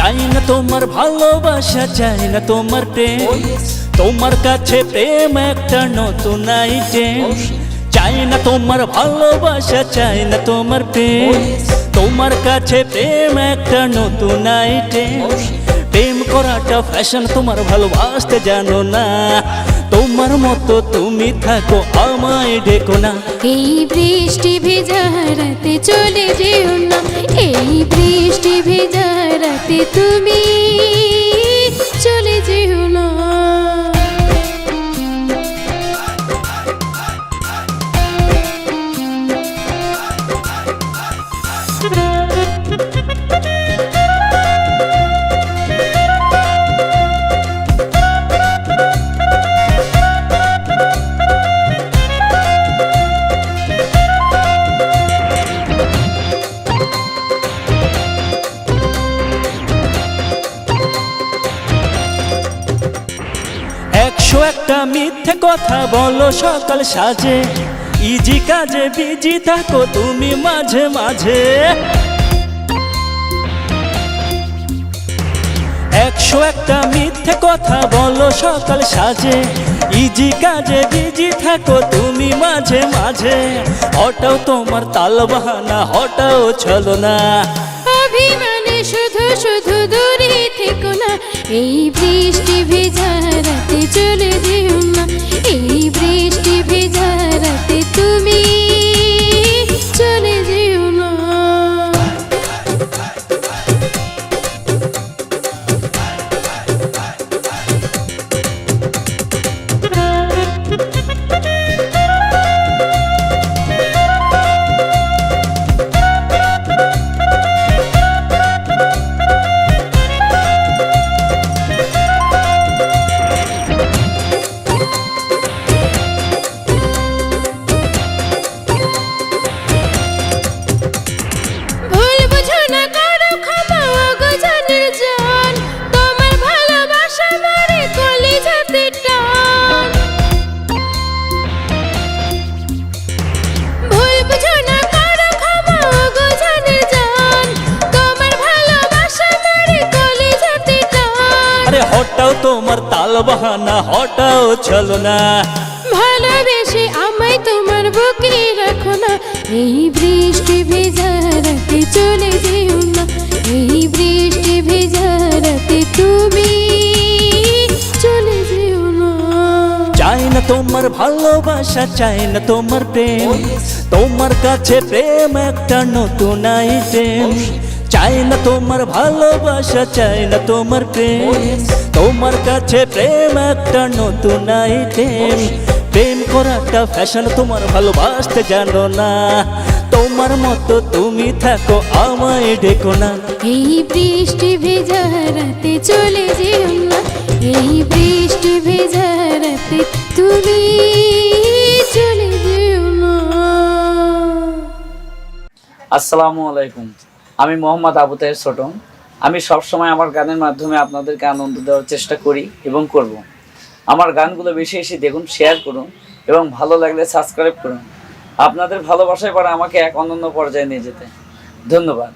চাই না তোমার ভালোবাসা, চাই না তোমার প্রেম, তোমার কাছে প্রেম একটা নতুন আইটেম। চাই না তোমার ভালোবাসা, চাই না তোমার প্রেম, তোমার কাছে প্রেম একটা নতুন আইটেম। প্রেম করাটা ফ্যাশন, তোমার ভালোবাসতে জানো না, তোমার মতো তুমি থাকো আমায় ডেকো না। এই বৃষ্টি ভেজা রাতে চলে যেও না, এই বৃষ্টি ভেজা রাতে তুমি চলে যেও না। একটা মিথ্যে কথা বলো সকাল সাজে, ইজি কাজে বিজি থাকো তুমি মাঝে মাঝে। 101টা মিথ্যে কথা বলো সকাল সাজে, ইজি কাজে বিজি থাকো তুমি মাঝে মাঝে। হটাও তোমার তাল বাহানা, হটাও চলো না, অভিমানে শুধু শুধু দূরে থেকো না। এই বৃষ্টি ভেজা রাতে চলে যেও না, এই বৃষ্টি ভেজা রাতে তুমি চলে যেও না। হটাও তোমার তাল বাহানা, হটাও চলো না, ভালোবেসে আমায় তোমার বুকে রাখো না। এই বৃষ্টি ভেজা রাতে চলে যেও না, এই বৃষ্টি ভেজা রাতে তুমি চলে যেও না। চাই না তোমার ভালোবাসা, চাই না তোমার প্রেম, তোমার কাছে প্রেম একটা নতুন আইটেম। চাই না তোমার ভালোবাসা, চাই না তোমার প্রেম, তোমার কাছে প্রেম একটা নতুন আইটেম। প্রেম করাটা ফ্যাশন, তোমার ভালোবাসতে জানো না, তোমার মতো তুমি থাকো আমায় ডেকো না। এই বৃষ্টি ভেজা রাতে চলে যেও না, এই বৃষ্টি ভেজা রাতে তুমি চলে যেও না। আসসালামু আলাইকুম, আমি মোহাম্মদ আবু তাহের ছোট। আমি সবসময় আমার গানের মাধ্যমে আপনাদেরকে আনন্দ দেওয়ার চেষ্টা করি এবং করব। আমার গানগুলো বেশি বেশি দেখুন, শেয়ার করুন এবং ভালো লাগলে সাবস্ক্রাইব করুন। আপনাদের ভালোবাসায় পরে আমাকে এক অনন্য পর্যায়ে নিয়ে যেতে। ধন্যবাদ।